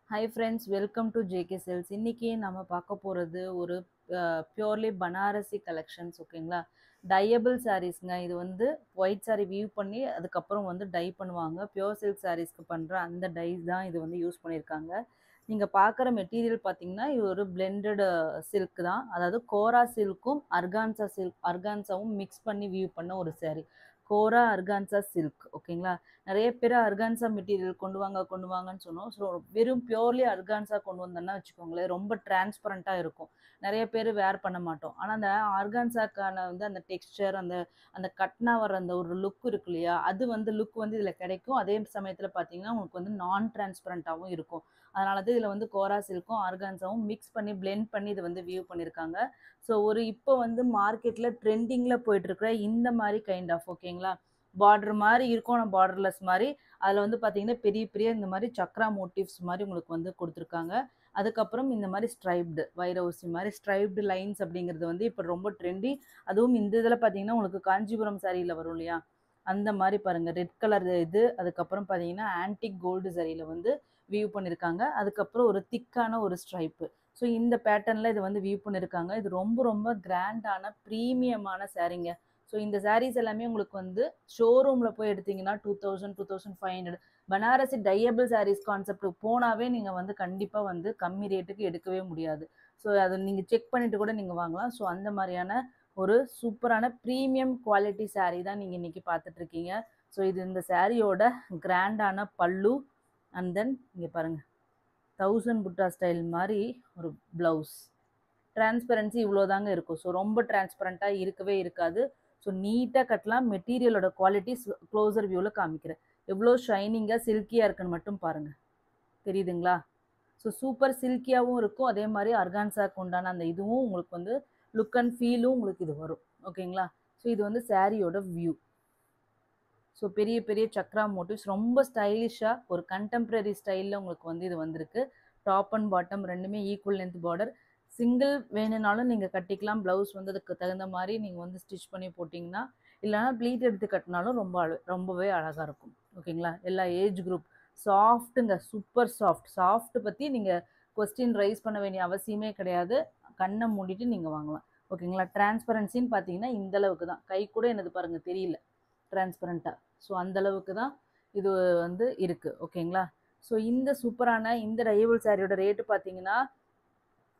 Hi friends, welcome to JK Sales. இன்னைக்கு நம்ம பார்க்க போறது ஒரு பியூர்லி பனாரசி கலெக்ஷன்ஸ் ஓகேங்களா. டையபிள் சாரீஸ்ங்க. இது வந்து ஒயிட் சாரி வியூ பண்ணி அதுக்கப்புறம் வந்து டை பண்ணுவாங்க. பியூர் சில்க் சாரீஸ்க்கு பண்ற அந்த டைஸ் தான் இது வந்து யூஸ் பண்ணியிருக்காங்க. நீங்க பார்க்குற மெட்டீரியல் பார்த்தீங்கன்னா இது ஒரு பிளெண்டட் சில்க் தான். அதாவது கோரா சில்க்கும் அர்கான்சாவும் மிக்ஸ் பண்ணி வியூ பண்ண ஒரு saree. கோரா அர்கான்சா சில்க் ஓகேங்களா. நிறைய பேர் அர்கான்சா மெட்டீரியல் கொண்டு வாங்கன்னு சொன்னோம். ஸோ வெறும் பியோர்லி அர்கான்சா கொண்டு வந்தோம்னா வச்சுக்கோங்களேன், ரொம்ப டிரான்ஸ்பரண்ட்டாக இருக்கும். நிறைய பேர் வேர் பண்ண மாட்டோம். ஆனால் அந்த ஆர்கான்சாக்கான வந்து அந்த டெக்ஸ்டர் அந்த அந்த கட்னா வர அந்த ஒரு லுக் இருக்கு இல்லையா, அது வந்து லுக் வந்து இதில் கிடைக்கும். அதே சமயத்தில் பார்த்தீங்கன்னா உங்களுக்கு வந்து நான் டிரான்ஸ்பரண்ட்டாகவும் இருக்கும். அதனால தான் இதில் வந்து கோரா சில்க்கும் ஆர்கான்சாவும் மிக்ஸ் பண்ணி பிளெண்ட் பண்ணி இது வந்து வியூ பண்ணியிருக்காங்க. ஸோ ஒரு இப்போ வந்து மார்க்கெட்டில் ட்ரெண்டிங்கில் போயிட்டுருக்கிற இந்த மாதிரி கைண்ட் ஆஃப் ஓகேங்களா. பார்டர் மாதிரி இருக்கும், ஆனால் பார்டர்லெஸ் மாதிரி. அதில் வந்து பார்த்தீங்கன்னா பெரிய பெரிய இந்த மாதிரி சக்ரா மோட்டிவ்ஸ் மாதிரி உங்களுக்கு வந்து கொடுத்துருக்காங்க. அதுக்கப்புறம் இந்த மாதிரி ஸ்ட்ரைப்டு வைர ஊசி மாதிரி ஸ்ட்ரைப்டு லைன்ஸ் அப்படிங்கிறது வந்து இப்போ ரொம்ப ட்ரெண்டி. அதுவும் இந்த இதில் பார்த்தீங்கன்னா உங்களுக்கு காஞ்சிபுரம் சாரியில் வரும் இல்லையா, அந்த மாதிரி பாருங்கள் ரெட் கலர் இது. அதுக்கப்புறம் பார்த்தீங்கன்னா ஆன்டிக் கோல்டு சரியில் வந்து வியூ பண்ணியிருக்காங்க. அதுக்கப்புறம் ஒரு திக்கான ஒரு ஸ்ட்ரைப்பு. ஸோ இந்த பேட்டர்னில் இது வந்து வியூ பண்ணியிருக்காங்க. இது ரொம்ப ரொம்ப கிராண்டான ப்ரீமியமான சாரீங்க. ஸோ இந்த சாரீஸ் எல்லாமே உங்களுக்கு வந்து ஷோரூமில் போய் எடுத்தீங்கன்னா 2000 2500. பனாரசி டையபிள் சாரீஸ் கான்செப்ட்டுக்கு போனாவே நீங்கள் வந்து கண்டிப்பாக வந்து கம்மி ரேட்டுக்கு எடுக்கவே முடியாது. ஸோ அதை நீங்கள் செக் பண்ணிட்டு கூட நீங்கள் வாங்கலாம். ஸோ அந்த மாதிரியான ஒரு சூப்பரான ப்ரீமியம் குவாலிட்டி saree தான் நீங்கள் இன்றைக்கி பார்த்துட்ருக்கீங்க. ஸோ இது இந்த சாரியோட கிராண்டான பல்லு. அண்ட் தென் இங்கே பாருங்கள், 1000 புட்டா ஸ்டைல் மாதிரி ஒரு ப்ளவுஸ். டிரான்ஸ்பரன்சி இவ்வளோ தாங்க இருக்கும். ஸோ ரொம்ப டிரான்ஸ்பரண்ட்டாக இருக்கவே இருக்காது. ஸோ நீட்டாக கட்டலாம். மெட்டீரியலோட குவாலிட்டி க்ளோசர் வியூவில் காமிக்கிறேன். எவ்வளோ ஷைனிங்காக சில்கியாக இருக்குன்னு மட்டும் பாருங்கள். தெரியுதுங்களா? ஸோ சூப்பர் சில்கியாகவும் இருக்கும். அதே மாதிரி அர்கான்சாக்கு உண்டான அந்த இதுவும் உங்களுக்கு வந்து லுக் அண்ட் ஃபீலும் உங்களுக்கு இது வரும் ஓகேங்களா. ஸோ இது வந்து சாரியோட வியூ. ஸோ பெரிய பெரிய சக்ரா மோட்டிவ்ஸ் ரொம்ப ஸ்டைலிஷாக ஒரு கண்டெம்ப்ரரி ஸ்டைலில் உங்களுக்கு வந்து இது வந்திருக்கு. டாப் அண்ட் பாட்டம் ரெண்டுமே ஈக்குவல் லென்த் பார்டர். சிங்கிள் வேணும்னாலும் நீங்கள் கட்டிக்கலாம். ப்ளவுஸ் வந்து அதுக்கு தகுந்த மாதிரி நீங்கள் வந்து ஸ்டிச் பண்ணி போட்டிங்கன்னா, இல்லைனா ப்ளீட் எடுத்து கட்டினாலும் ரொம்பவே அழகாக இருக்கும் ஓகேங்களா. எல்லா ஏஜ் குரூப் சாஃப்ட்டுங்க, சூப்பர் சாஃப்ட். சாஃப்ட் பற்றி நீங்கள் கொஸ்டின் ரைஸ் பண்ண வேண்டிய அவசியமே கிடையாது. கண்ணை மூடிட்டு நீங்கள் வாங்கலாம் ஓகேங்களா. டிரான்ஸ்பரன்சின்னு பார்த்தீங்கன்னா இந்த அளவுக்கு தான். கை கூட எனது பாருங்கள் தெரியல டிரான்ஸ்பரண்ட்டாக. ஸோ அந்தளவுக்கு தான் இது வந்து இருக்குது ஓகேங்களா. ஸோ இந்த சூப்பரான இந்த டையபிள் சாரியோட ரேட்டு பார்த்தீங்கன்னா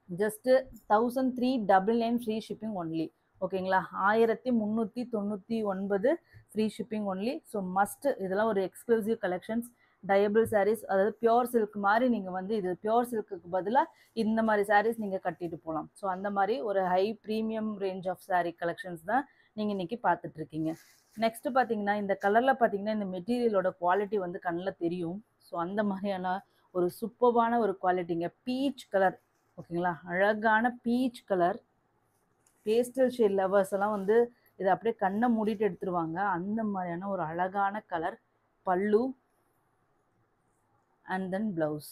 ஜஸ்ட்டு 1399 ஃப்ரீ ஷிப்பிங் ஒன்லி ஓகேங்களா. 1399 free shipping only. So must இதெல்லாம் ஒரு எக்ஸ்க்ளூசிவ் கலெக்ஷன்ஸ். டயபிள் சாரீஸ், அதாவது பியோர் சில்க் மாதிரி நீங்கள் வந்து இது பியோர் சில்க்குக்கு பதிலாக இந்த மாதிரி சாரீஸ் நீங்கள் கட்டிட்டு போகலாம். ஸோ அந்த மாதிரி ஒரு high premium range of sari collections தான் நீங்கள் இன்றைக்கி பார்த்துட்ருக்கீங்க. நெக்ஸ்ட் பார்த்தீங்கன்னா இந்த கலரில் பார்த்தீங்கன்னா இந்த மெட்டீரியலோட குவாலிட்டி வந்து கண்ணில் தெரியும். ஸோ அந்த மாதிரியான ஒரு சூப்பர்பான ஒரு குவாலிட்டிங்க. பீச் கலர் ஓகேங்களா. அழகான peach colour. Pastel shade lovers எல்லாம் வந்து இதை அப்படியே கண்ணை மூடிட்டு எடுத்துருவாங்க. அந்த மாதிரியான ஒரு அழகான கலர். பல்லு அண்ட் தென் ப்ளவுஸ்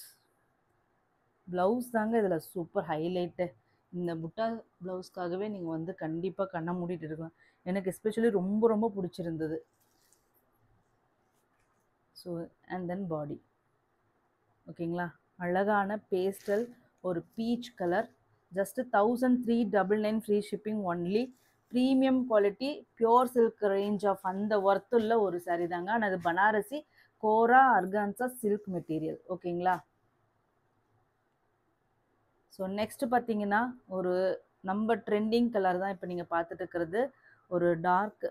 தாங்க இதில் சூப்பர் ஹைலைட்டு. இந்த புட்டா ப்ளவுஸ்க்காகவே நீங்கள் வந்து கண்டிப்பாக கண்ணை மூடிட்டு இருக்கலாம். எனக்கு எஸ்பெஷலி ரொம்ப ரொம்ப பிடிச்சிருந்தது. ஸோ அண்ட் தென் பாடி ஓகேங்களா. அழகான பேஸ்டல் ஒரு peach colour. Just 1399 free shipping only. Premium quality pure silk range of அந்த ஒர்த்துள்ள ஒரு சாரீ தாங்க. ஆனால் அது Banarasi Kora organza silk material ஓகேங்களா. ஸோ நெக்ஸ்ட் பார்த்தீங்கன்னா ஒரு நம்ம ட்ரெண்டிங் கலர் தான் இப்போ நீங்கள் பார்த்துட்டு இருக்கிறது. ஒரு டார்க்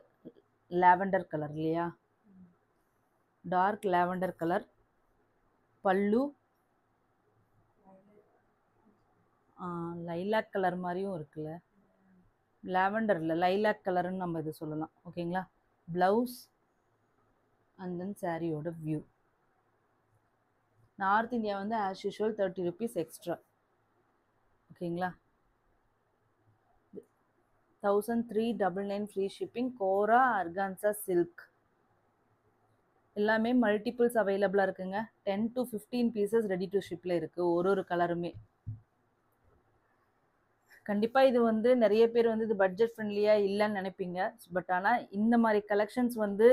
லாவெண்டர் கலர் இல்லையா, டார்க் லாவெண்டர் கலர். பல்லு லைலாக் கலர் மாதிரியும் இருக்குல்ல, லாவெண்டரில் லைலாக் கலருன்னு நம்ம இது சொல்லலாம் ஓகேங்களா. ப்ளவுஸ் அண்ட் தென் சாரியோட வியூ. நார்த் இந்தியா வந்து ஆஸ் யூஷுவல் 30 rupees எக்ஸ்ட்ரா ஓகேங்களா. 1399 ஃப்ரீ ஷிப்பிங். கோரா அர்கான்சா சில்க். எல்லாமே மல்டிபிள்ஸ் அவைலபிளாக இருக்குங்க. 10 to 15 பீசஸ் ரெடி டு ஷிப்பில் இருக்குது ஒரு கலருமே. கண்டிப்பாக இது வந்து நிறைய பேர் வந்து இது பட்ஜெட் ஃப்ரெண்ட்லியாக இல்லைன்னு நினைப்பீங்க. பட் ஆனால் இந்த மாதிரி கலெக்ஷன்ஸ் வந்து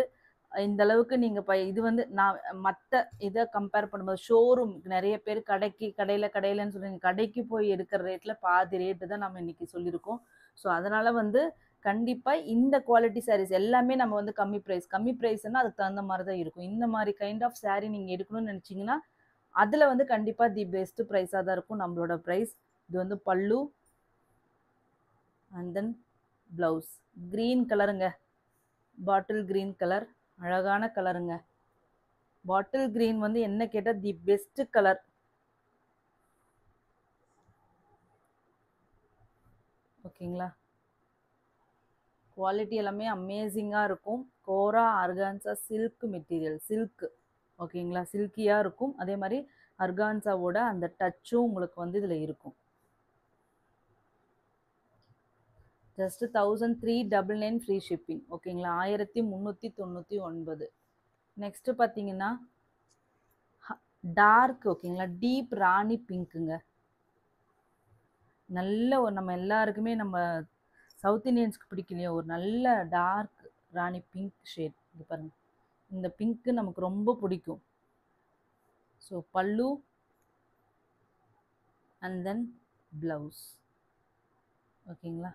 இந்த அளவுக்கு நீங்க இது வந்து நான் மத்த இத கம்பேர் பண்ணும்போது ஷோரூம் நெறைய பேர் கடையிலன்னு சொல்லி கடைக்கு போய் எடுக்கிற ரேட்ல பாதி ரேட்டு தான் நம்ம இன்னைக்கு சொல்லியிருக்கோம். ஸோ அதனால வந்து கண்டிப்பா இந்த குவாலிட்டி சாரீஸ் எல்லாமே நம்ம வந்து கம்மி பிரைஸ்ன்னா அதுக்கு தகுந்த மாரி தான் இருக்கும். இந்த மாரி கைண்ட் ஆஃப் சாரீ நீங்க எடுக்கணும்னு நெனச்சீங்கன்னா, அதுல வந்து கண்டிப்பா தி பெஸ்ட் பிரைஸா தான் இருக்கும் நம்மளோட பிரைஸ். இது வந்து பல்லு அண்ட் தென் பிளவுஸ். கிரீன் கலருங்க. Bottle green colour. அழகான கலருங்க. பாட்டில் கிரீன் வந்து என்ன கேட்டா தி பெஸ்ட் கலர். ஓகேங்களா? குவாலிட்டி எல்லாமே அமேசிங்கா இருக்கும். கோரா ஆர்கான்சா சில்க் மெட்டீரியல். சில்க். ஓகேங்களா? சில்கியா இருக்கும். அதே மாரி ஆர்கான்சாவோட அந்த டச்சும் உங்களுக்கு வந்து இதுல இருக்கும். Just 1399 free shipping. ஓகேங்களா? 1399. நெக்ஸ்ட் பாத்தீங்கன்னா டார்க் ஓகேங்களா? டீப் ராணி பிங்க்குங்க. நல்ல ஒரு நம்ம எல்லாருக்குமே நம்ம சவுத் இந்தியன்ஸ்க்கு பிடிக்கலையோ ஒரு நல்ல டார்க் ராணி பிங்க் ஷேட். இது பாருங்க. இந்த பிங்க் நமக்கு ரொம்ப பிடிக்கும். ஸோ பல்லு அண்ட் தென் பிளவுஸ். ஓகேங்களா?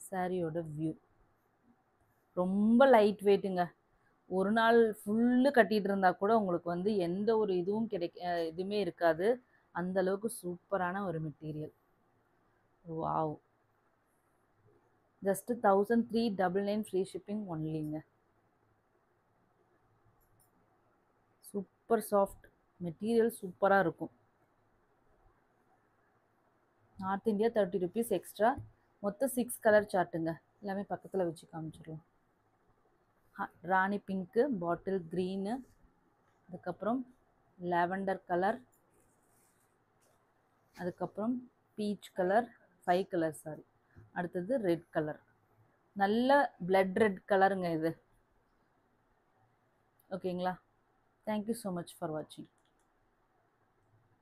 சாரியோட வியூ ரொம்ப லைட் வெயிட்டுங்க. ஒரு நாள் ஃபுல்லு கட்டிட்டு இருந்தா கூட உங்களுக்கு வந்து எந்த ஒரு இதுவும் இதுவுமே இருக்காது. அந்த அளவுக்கு சூப்பரான ஒரு material. Wow! Just 1399 free shipping ஒன்லிங்க. சூப்பர் சாஃப்ட் மெட்டீரியல் சூப்பரா இருக்கும். North India 30 rupees extra. மொத்தம் 6 கலர் சார்ட்டுங்க. எல்லாமே பக்கத்துல வச்சு காமிச்சிடலாம். ராணி பிங்க்கு, பாட்டில் கிரீனு, அதுக்கப்புறம் லாவெண்டர் கலர், அதுக்கப்புறம் பீச் கலர், 5 கலர் சாரி. அடுத்தது ரெட் கலர். நல்ல பிளட் ரெட் கலருங்க இது. ஓகேங்களா? தேங்க்யூ ஸோ மச் ஃபார் வாட்சிங்.